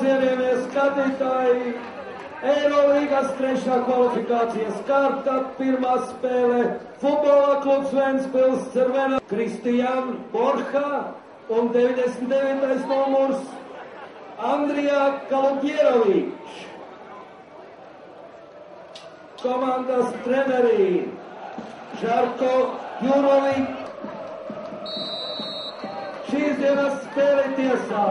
cienījamie skatītāji, Eirolīgas trešā kvalifikācijas kārta, pirmā spēle futbola klubs Ventspils Cervena Kristijan Borha un 99. numurs Andrija Kalubjerovič. Komandas treneri Žarko Jurovič. Šīs dienas spēle tiesā